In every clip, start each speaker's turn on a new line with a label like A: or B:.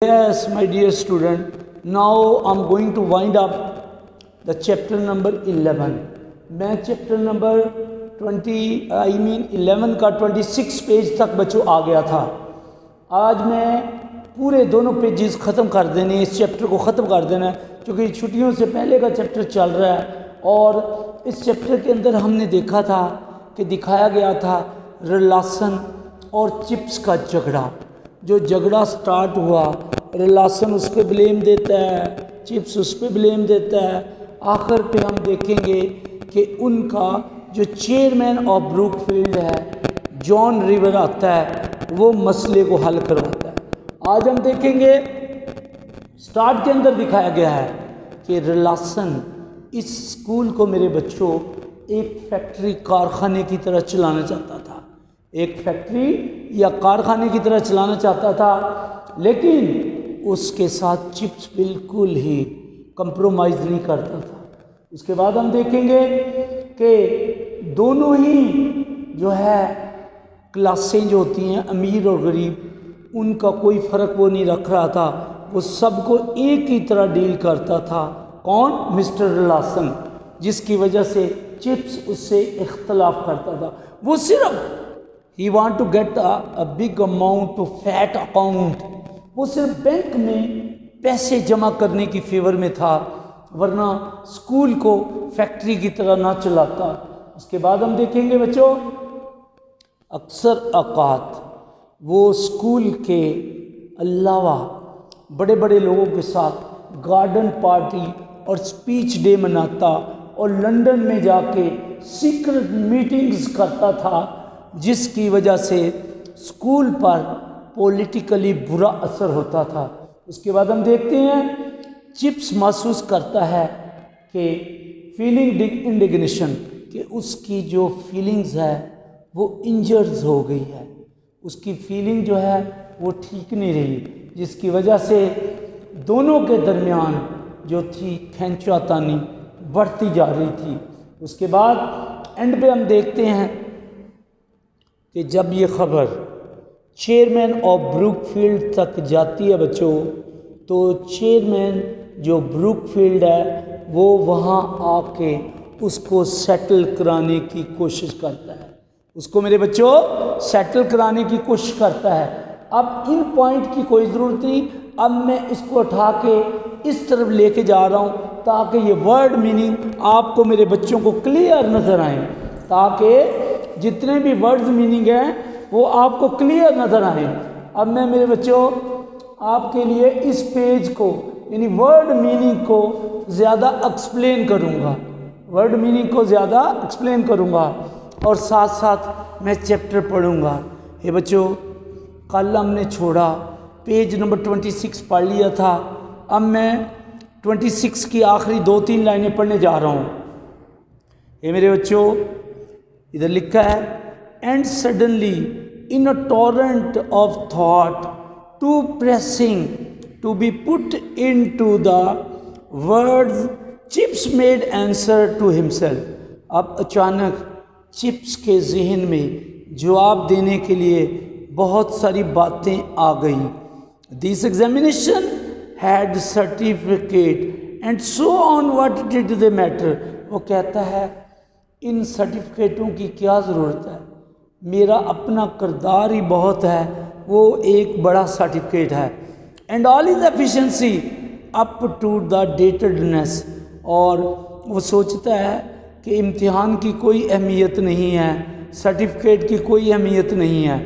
A: Yes, my dear student, now I'm going to wind up the chapter number 11. मैं chapter number 11 का 26 page तक बच्चों आ गया था। आज मैं पूरे दोनों पेजेस ख़त्म कर देने, इस चैप्टर को ख़त्म कर देना है, क्योंकि छुट्टियों से पहले का चैप्टर चल रहा है। और इस चैप्टर के अंदर हमने देखा था कि दिखाया गया था रिलासन और चिप्स का झगड़ा। जो झगड़ा स्टार्ट हुआ, रिलासन उस पर ब्लेम देता है, चिप्स उस पर ब्लेम देता है। आखिर पे हम देखेंगे कि उनका जो चेयरमैन ऑफ ब्रूकफील्ड है, जॉन रिवर आता है, वो मसले को हल करवाता है। आज हम देखेंगे स्टार्ट के अंदर दिखाया गया है कि रिलासन इस स्कूल को मेरे बच्चों एक फैक्ट्री कारखाने की तरह चलाना चाहता था, एक फैक्ट्री या कारखाने की तरह चलाना चाहता था, लेकिन उसके साथ चिप्स बिल्कुल ही कंप्रोमाइज़ नहीं करता था। उसके बाद हम देखेंगे कि दोनों ही जो है क्लासें जो होती हैं, अमीर और गरीब, उनका कोई फ़र्क वो नहीं रख रहा था, वो सबको एक ही तरह डील करता था। कौन? मिस्टर रिलासन, जिसकी वजह से चिप्स उससे इख्तलाफ करता था। वो सिर्फ ही want to get a big amount to fat account, वो सिर्फ बैंक में पैसे जमा करने की फेवर में था, वरना स्कूल को फैक्ट्री की तरह ना चलाता। उसके बाद हम देखेंगे बच्चों, अक्सर औकात वो स्कूल के अलावा बड़े बड़े लोगों के साथ गार्डन पार्टी और स्पीच डे मनाता और लंदन में जाके सीक्रेट मीटिंग्स करता था, जिसकी वजह से स्कूल पर पॉलिटिकली बुरा असर होता था। उसके बाद हम देखते हैं चिप्स महसूस करता है कि फीलिंग इंडिग्नेशन, कि उसकी जो फीलिंग्स है वो इंजर्स हो गई है, उसकी फीलिंग जो है वो ठीक नहीं रही, जिसकी वजह से दोनों के दरमियान जो थी खींचातानी बढ़ती जा रही थी। उसके बाद एंड पे हम देखते हैं कि जब ये ख़बर चेयरमैन ऑफ ब्रूकफील्ड तक जाती है बच्चों, तो चेयरमैन जो ब्रूकफील्ड है वो वहाँ आके उसको सेटल कराने की कोशिश करता है, उसको मेरे बच्चों सेटल कराने की कोशिश करता है। अब इन पॉइंट की कोई ज़रूरत नहीं, अब मैं इसको उठा के इस तरफ लेके जा रहा हूँ ताकि ये वर्ड मीनिंग आपको मेरे बच्चों को क्लियर नज़र आए, ताकि जितने भी वर्ड्स मीनिंग हैं वो आपको क्लियर नज़र आए। अब मैं मेरे बच्चों आपके लिए इस पेज को यानी वर्ड मीनिंग को ज़्यादा एक्सप्लेन करूँगा, वर्ड मीनिंग को ज़्यादा एक्सप्लेन करूँगा और साथ साथ मैं चैप्टर पढ़ूँगा। ये बच्चों कल हमने छोड़ा पेज नंबर 26 पढ़ लिया था, अब मैं 26 की आखिरी 2-3 लाइनें पढ़ने जा रहा हूँ। ये मेरे बच्चों इधर लिखा है, and suddenly in a torrent of thought too pressing to be put into the words Chips made answer to himself. अब अचानक चिप्स के जहन में जवाब देने के लिए बहुत सारी बातें आ गई। This examination had certificate and so on, what did they matter. वो कहता है इन सर्टिफिकेटों की क्या ज़रूरत है, मेरा अपना किरदार ही बहुत है, वो एक बड़ा सर्टिफिकेट है। And all is efficiency up to the datedness, और वो सोचता है कि इम्तिहान की कोई अहमियत नहीं है, सर्टिफिकेट की कोई अहमियत नहीं है।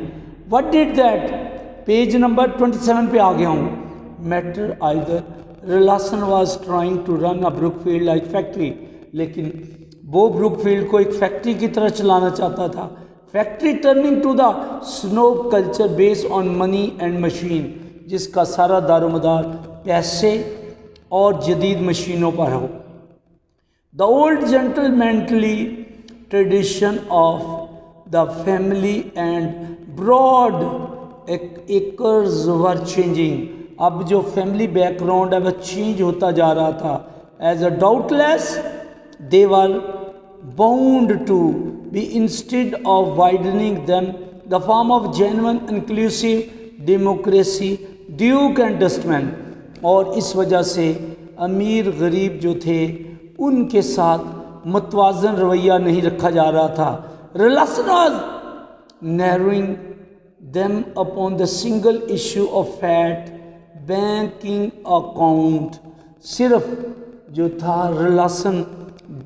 A: What did that, page number 27 पे आ गया हूँ। Matter either Ralston was trying to run a Brookfield like factory, लेकिन वो ब्रूकफील्ड को एक फैक्ट्री की तरह चलाना चाहता था। Factory turning to the snob culture based on money and machine, जिसका सारा दारोमदार पैसे और जदीद मशीनों पर हो। The old gentlemanly tradition of the family and broad acres were changing, अब जो फैमिली बैकग्राउंड है वह चेंज होता जा रहा था। As a doubtless they were bound to be, instead of widening them, the form of genuine inclusive democracy duke and dustman. और इस वजह से अमीर गरीब जो थे उनके साथ मतवाजन रवैया नहीं रखा जा रहा था। Relation was narrowing them upon the single issue of fat banking account. सिर्फ जो था रिलेशन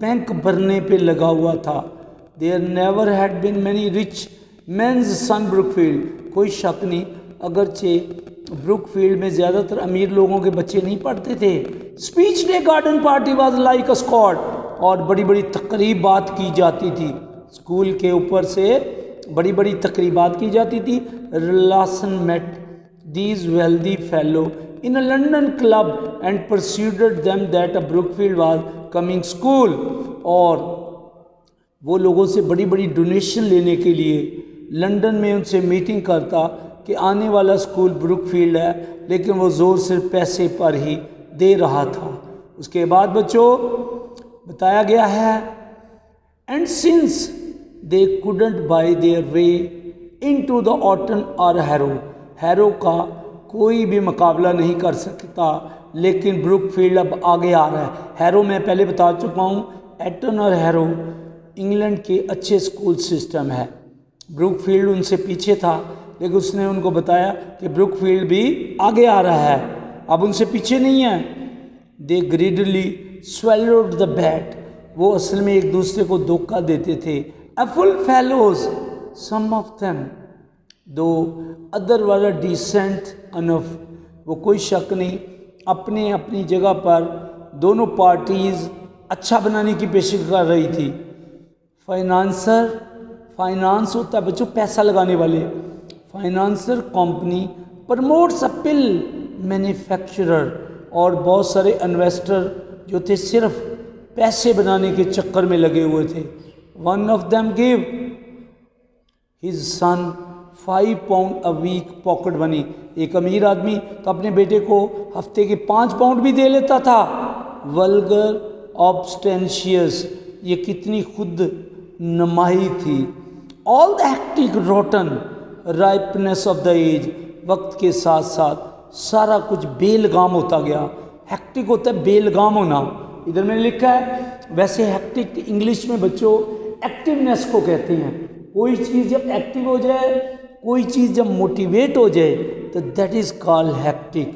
A: बैंक भरने पे लगा हुआ था। There never had been many rich men's son Brookfield. कोई शक नहीं, अगरचे ब्रुकफील्ड में ज़्यादातर अमीर लोगों के बच्चे नहीं पढ़ते थे। Speech day garden party was like Ascot. और बड़ी बड़ी तकरीबात की जाती थी, स्कूल के ऊपर से बड़ी बड़ी तकरीबात की जाती थी। Ralston met these wealthy fellows in a London club and persuaded them that a Brookfield was coming school. और वो लोगों से बड़ी बड़ी डोनेशन लेने के लिए लंदन में उनसे मीटिंग करता कि आने वाला स्कूल ब्रुकफील्ड है, लेकिन वो ज़ोर सिर्फ पैसे पर ही दे रहा था। उसके बाद बच्चों बताया गया है and since they couldn't bye their way into the Orton और हैरो का कोई भी मुकाबला नहीं कर सकता, लेकिन ब्रुकफील्ड अब आगे आ रहा है। हैरो मैं पहले बता चुका हूँ, एटन और हैरो इंग्लैंड के अच्छे स्कूल सिस्टम है। ब्रुकफील्ड उनसे पीछे था, लेकिन उसने उनको बताया कि ब्रुकफील्ड भी आगे आ रहा है, अब उनसे पीछे नहीं है। They greedily swallowed the bait. वो असल में एक दूसरे को धोखा देते थे। Awful fellows some of them though other वाला डिसेंट अनफ। वो कोई शक नहीं, अपने अपनी जगह पर दोनों पार्टीज़ अच्छा बनाने की पेशकश कर रही थी। फाइनांस होता है बच्चों पैसा लगाने वाले। फाइनेंसर कंपनी प्रमोट्स अ पिल मैन्युफैक्चरर। और बहुत सारे इन्वेस्टर जो थे सिर्फ पैसे बनाने के चक्कर में लगे हुए थे। One of them give his son 5 pound a week pocket money. एक अमीर आदमी तो अपने बेटे को हफ्ते के 5 पाउंड भी दे लेता था। वल्गर ऑब्स्टेंशियस, ये कितनी खुद नमाई थी। All the hectic rotten ripeness of the age. वक्त के साथ साथ सारा कुछ बेलगाम होता गया। हेक्टिक होता है बेलगाम होना, इधर मैंने लिखा है। वैसे हेक्टिक इंग्लिश में बच्चों एक्टिवनेस को कहते हैं। कोई चीज़ जब एक्टिव हो जाए, कोई चीज़ जब मोटिवेट हो जाए, तो that is called hectic.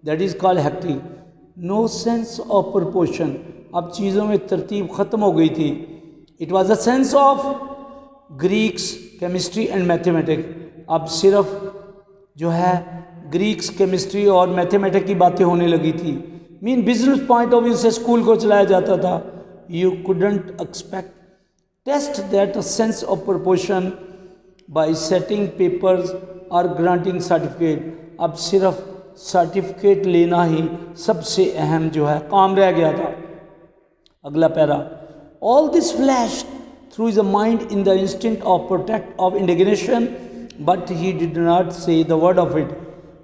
A: That is called hectic. No sense of proportion. अब चीज़ों में तरतीब ख़त्म हो गई थी। It was a sense of Greeks chemistry and mathematics. अब सिर्फ जो है ग्रीक्स केमिस्ट्री और मैथमेटिक्स की बातें होने लगी थी। Mean business point of view से स्कूल को चलाया जाता था। You couldn't expect taste that a sense of proportion by setting papers और ग्रांटिंग सर्टिफिकेट। अब सिर्फ सर्टिफिकेट लेना ही सबसे अहम जो है काम रह गया था। अगला para. All this flash through is a mind in the instinct of protect of indignation but he did not से द वर्ड ऑफ इट।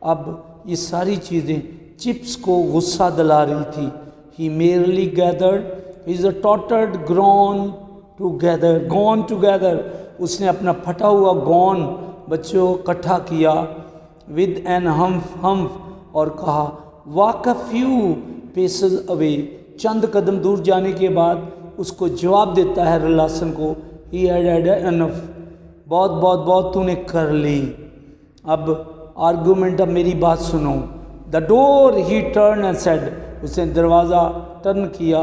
A: अब ये सारी चीज़ें चिप्स को गुस्सा दिला रही थी। He merely gathered is a tottered gone together. उसने अपना फटा हुआ गॉन बच्चों इकट्ठा किया विद एन हम्फ और कहा walk a few paces away. चंद कदम दूर जाने के बाद उसको जवाब देता है रिलेशन को, ही हैड एनफ। बहुत बहुत बहुत तूने कर ली। अब आर्गूमेंट, अब मेरी बात सुनो। The door he turn and said. उसने दरवाज़ा टर्न किया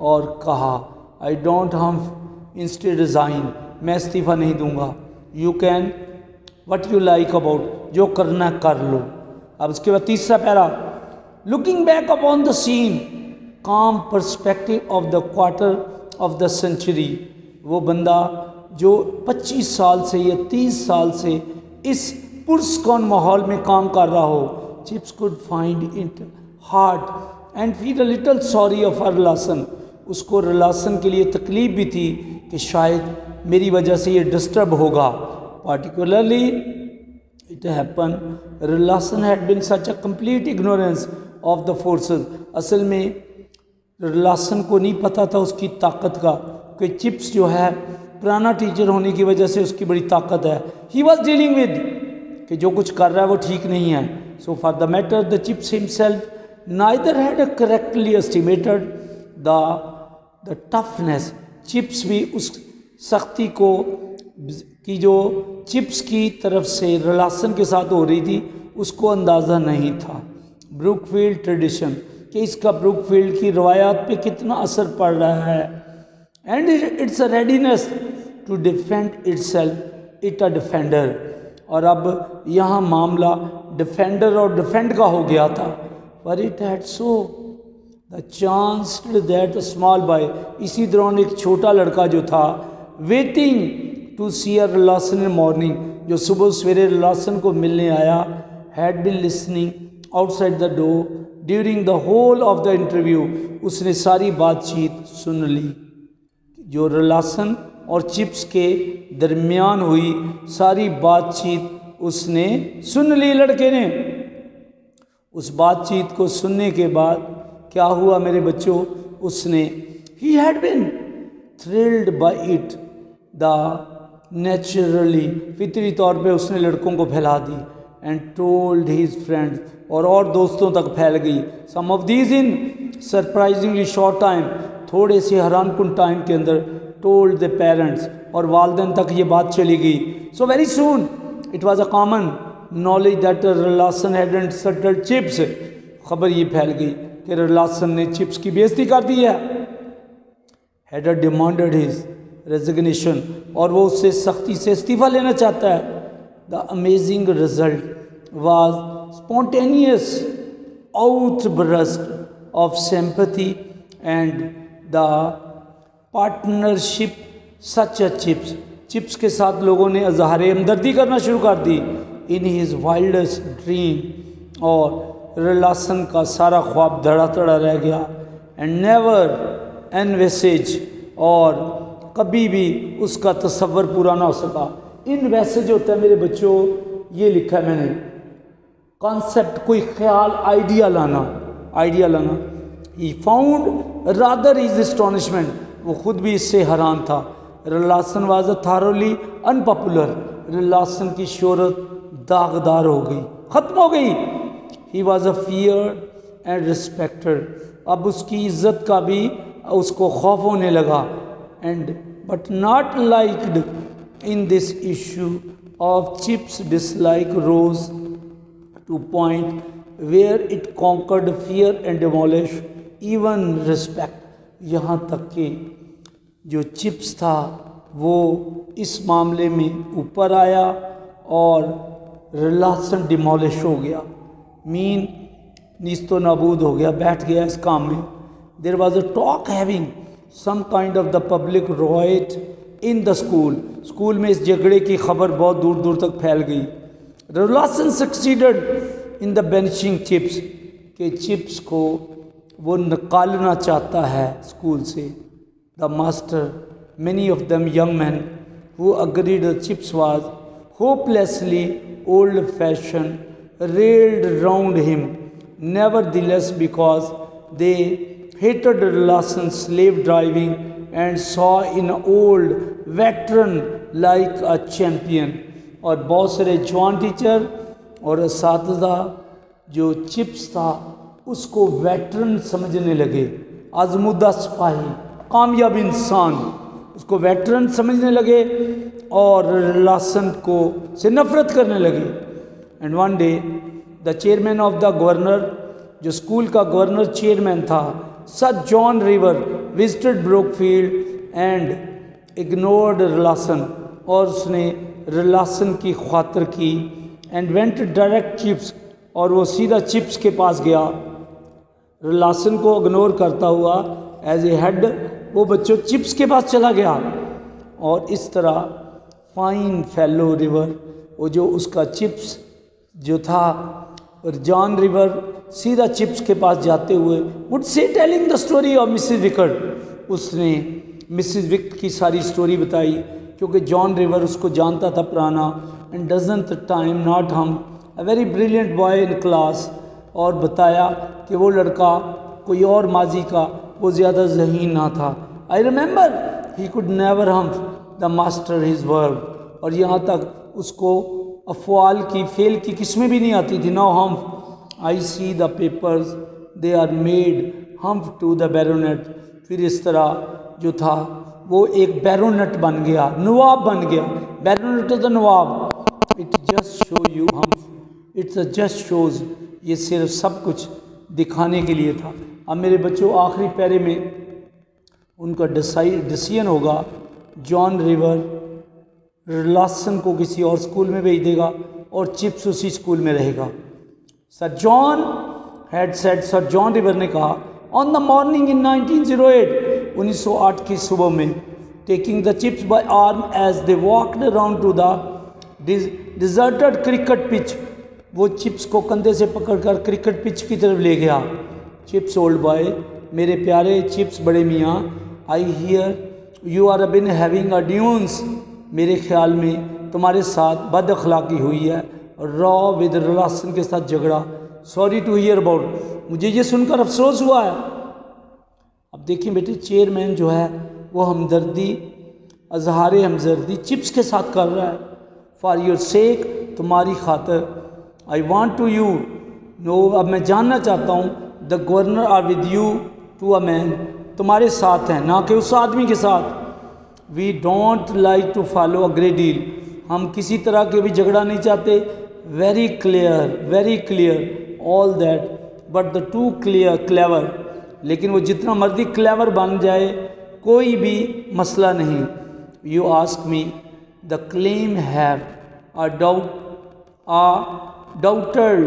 A: और कहा I don't humph instead resign. मैं इस्तीफ़ा नहीं दूंगा। You can what you like about. जो करना कर लो। अब उसके बाद तीसरा पैरा। Looking back upon the scene calm perspective of the quarter of the century. वो बंदा जो 25 साल से या 30 साल से इस पुरस्कौन माहौल में काम कर रहा हो। Chips could find it hard and feel a little sorry of her relation. उसको रिलेशन के लिए तकलीफ भी थी कि शायद मेरी वजह से ये डिस्टर्ब होगा। Particularly it happen relation had been such a complete ignorance of the forces. असल में रिलेशन को नहीं पता था उसकी ताकत का, कि चिप्स जो है पुराना टीचर होने की वजह से उसकी बड़ी ताकत है। ही वॉज डीलिंग विद कि जो कुछ कर रहा है वो ठीक नहीं है। So for the matter, the Chips himself neither had correctly estimated the toughness. Chips भी उस सख्ती को की जो चिप्स की तरफ से रिलासन के साथ हो रही थी उसको अंदाज़ा नहीं था। ब्रुकफील्ड ट्रेडिशन कि इसका ब्रुकफील्ड की रवायात पे कितना असर पड़ रहा है। And it's a readiness to defend itself, it a defender. और अब यहाँ मामला डिफेंडर और डिफेंड का हो गया था। पर it had so the chance that small boy, इसी दौरान एक छोटा लड़का जो था waiting to see a Ralston in morning, जो सुबह सवेरे रिलासन को मिलने आया, had been listening outside the door during the whole of the interview. उसने सारी बातचीत सुन ली जो रिलासन और चिप्स के दरमियान हुई, सारी बातचीत उसने सुन ली लड़के ने। उस बातचीत को सुनने के बाद क्या हुआ मेरे बच्चों, उसने he had been thrilled by it the naturally, फितरी तौर पे उसने लड़कों को फैला दी। एंड टोल्ड हिज फ्रेंड्स, और दोस्तों तक फैल गई। Some of these in surprisingly short time, थोड़े से हैरानकुन टाइम के अंदर टोल्ड द पेरेंट्स, और वालदेन तक ये बात चली गई। So very soon it was a common knowledge that Ralston had insulted Chips. खबर ये फैल गई कि रिलासन ने चिप्स की बेइज्जती कर दी है। हैड डिमांडेड हिज रेजिग्नेशन, और वो उससे सख्ती से इस्तीफा लेना चाहता है। The amazing result was spontaneous outburst of sympathy and the partnership such a chips. Chips के साथ लोगों ने इज़हार हमदर्दी करना शुरू कर दी। इन हिज वाइल्डेस्ट ड्रीम, और रिलासन का सारा ख्वाब धड़ा धड़ा रह गया। एंड नेवर एनवेसेज, और कभी भी उसका तसव्वुर पूरा ना हो सका। इन वैसेज होता है मेरे बच्चों, ये लिखा है मैंने, कॉन्सेप्ट, कोई ख्याल, आइडिया लाना। He found rather is astonishment, वो खुद भी इससे हैरान था। Ralston was a thoroughly unpopular, Ralston की शोहरत दागदार हो गई, ख़त्म हो गई। He was a fear and respected, अब उसकी इज्जत का भी उसको खौफ होने लगा। And but not liked in this issue of Chips dislike rose to point where it conquered fear and demolish even respect. यहाँ तक कि जो चिप्स था वो इस मामले में ऊपर आया और रिलासन डिमोलिश हो गया, मीन नीस्तो नाबूद हो गया, बैठ गया इस काम में। There was a talk having some kind of the public riot in the school, school में इस झगड़े की खबर बहुत दूर दूर तक फैल गई। रिलासन सक्सीडेड इन द बेनिशिंग चिप्स, के चिप्स को वो निकालना चाहता है स्कूल से। The master, many of them young men who agreed the chips was hopelessly old-fashioned, railed round him. Nevertheless, because they hated Rilason's slave driving and saw in an old veteran like a champion. और बहुत सारे जवान teacher और असातिज़ा जो chips था उसको veteran समझने लगे, आजमुदा सिपाही, कामयाब इंसान, उसको वेटरन समझने लगे और रिलासन को से नफरत करने लगे। And one day the chairman of the governor, जो स्कूल का गवर्नर चेयरमैन था, sir John River, visited Brookfield and ignored Ralston, और उसने रिलासन की ख्वातर की। एंड वेंट डायरेक्ट चिप्स, और वो सीधा चिप्स के पास गया, रिलासन को इग्नोर करता हुआ एज ए हेड वो बच्चों चिप्स के पास चला गया। और इस तरह फाइन फेलो रिवर, वो जो उसका चिप्स जो था, और जॉन रिवर सीधा चिप्स के पास जाते हुए would say telling the story of Mrs विकट, उसने मिसिज विकट की सारी स्टोरी बताई, क्योंकि जॉन रिवर उसको जानता था पुराना। एंड डजंट टाइम नॉट हम a very brilliant boy in class, और बताया कि वो लड़का कोई और माजी का वो ज़्यादा ज़हीन ना था। I remember he could never हम द मास्टर हिज वर्ब, और यहाँ तक उसको अफवाल की, फेल की किस्में भी नहीं आती थी। Now hmm I see the papers they are made humph to the baronet. फिर इस तरह जो था वो एक बैरोनेट बन गया, नवाब बन गया। बैरोनेट तो नवाब। It just show you humph, it's just shows, ये सिर्फ सब कुछ दिखाने के लिए था। अब मेरे बच्चों आखिरी पैरे में उनका डिसीजन होगा। जॉन रिवर लॉसन को किसी और स्कूल में भेज देगा और चिप्स उसी स्कूल में रहेगा। Sir John had said, sir John river ने कहा, ऑन द मॉर्निंग इन 1908, 1908 की सुबह में, taking the Chips by arm as they walked around to the deserted cricket pitch. वो चिप्स को कंधे से पकड़कर क्रिकेट पिच की तरफ ले गया। चिप्स ओल्ड बॉय, मेरे प्यारे चिप्स बड़े मियाँ, I hear you are been having a dunes, मेरे ख्याल में तुम्हारे साथ बद अखलाकी हुई है। रॉ विद रिलासन के साथ झगड़ा। सॉरी टू हियर अबाउट, मुझे ये सुनकर अफसोस हुआ है। अब देखिए बेटे, चेयरमैन जो है वो हमदर्दी, अजहार हमदर्दी चिप्स के साथ कर रहा है। फॉर योर सेक, तुम्हारी खातर, I want to you know, अब मैं जानना चाहता हूँ, the governor are with you to a man, तुम्हारे साथ हैं ना कि उस आदमी के साथ। We don't like to follow a great deal, हम किसी तरह के भी झगड़ा नहीं चाहते। Very clear all that, but the too clever, लेकिन वो जितना मर्जी क्लेवर बन जाए कोई भी मसला नहीं। You ask me the claim have a doubted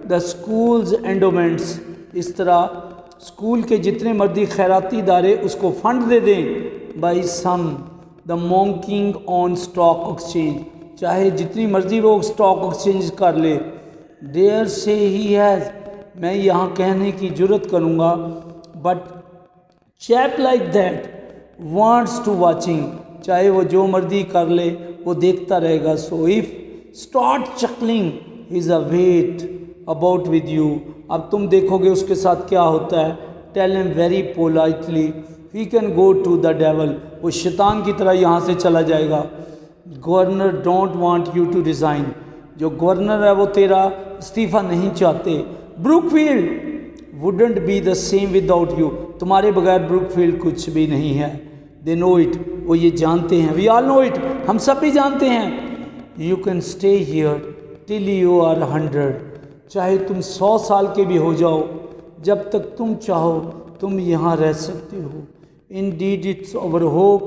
A: the schools endowments, इस तरह स्कूल के जितने मर्जी खैराती इदारे उसको फंड दे दें। By some the monking on stock exchange, चाहे जितनी मर्जी वो स्टॉक एक्सचेंज कर ले। डेयर से ही हैज़, मैं यहाँ कहने की जुर्रत करूँगा, but chap like that wants to watching, चाहे वो जो मर्जी कर ले वो देखता रहेगा। So if start chucking is a weight about with you, अब तुम देखोगे उसके साथ क्या होता है। Tell him very politely he can go to the devil, वो शैतान की तरह यहाँ से चला जाएगा। Governor don't want you to resign, जो गवर्नर है वो तेरा इस्तीफ़ा नहीं चाहते। Brookfield wouldn't be the same without you, तुम्हारे बगैर ब्रुकफील्ड कुछ भी नहीं है। दे नो इट, वो ये जानते हैं। वी ऑल नो इट, हम सब भी जानते हैं। You can stay here till you are 100, चाहे तुम 100 साल के भी हो जाओ, जब तक तुम चाहो तुम यहाँ रह सकते हो। Indeed it's our hope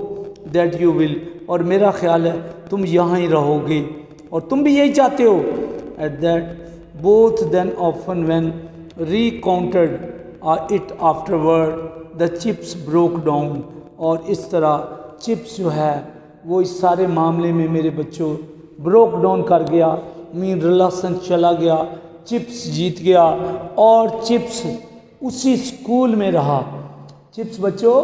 A: that you will, और मेरा ख्याल है तुम यहाँ ही रहोगे और तुम भी यही चाहते हो। At that both then often when recounted it afterward the Chips broke down, और इस तरह चिप्स जो है वो इस सारे मामले में मेरे बच्चों ब्रोक डाउन कर गया। मीन रिलेशन चला गया, चिप्स जीत गया और चिप्स उसी स्कूल में रहा। चिप्स बच्चों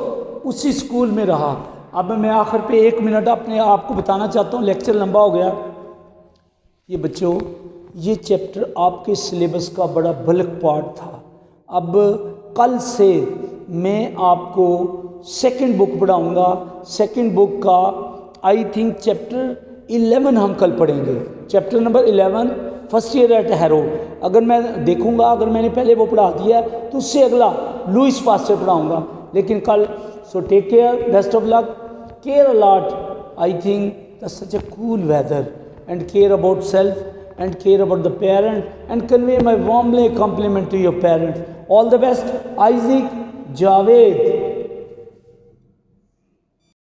A: उसी स्कूल में रहा। अब मैं आखिर पे 1 मिनट अपने आप को बताना चाहता हूँ, लेक्चर लंबा हो गया। ये बच्चों ये चैप्टर आपके सिलेबस का बड़ा बल्क पार्ट था। अब कल से मैं आपको सेकंड बुक पढ़ाऊँगा। सेकंड बुक का आई थिंक चैप्टर 11 हम कल पढ़ेंगे। Chapter number 11 first year at Harrow. अगर मैं देखूंगा, अगर मैंने पहले वो पढ़ा दिया तो उससे अगला लुइस पास्टर पढ़ाऊंगा। लेकिन कल, so take care, best of luck, care a lot. I think that's such a cool weather and care about self and care about the parent and convey my warmly compliment to your parents. All the best. Isaac Javed.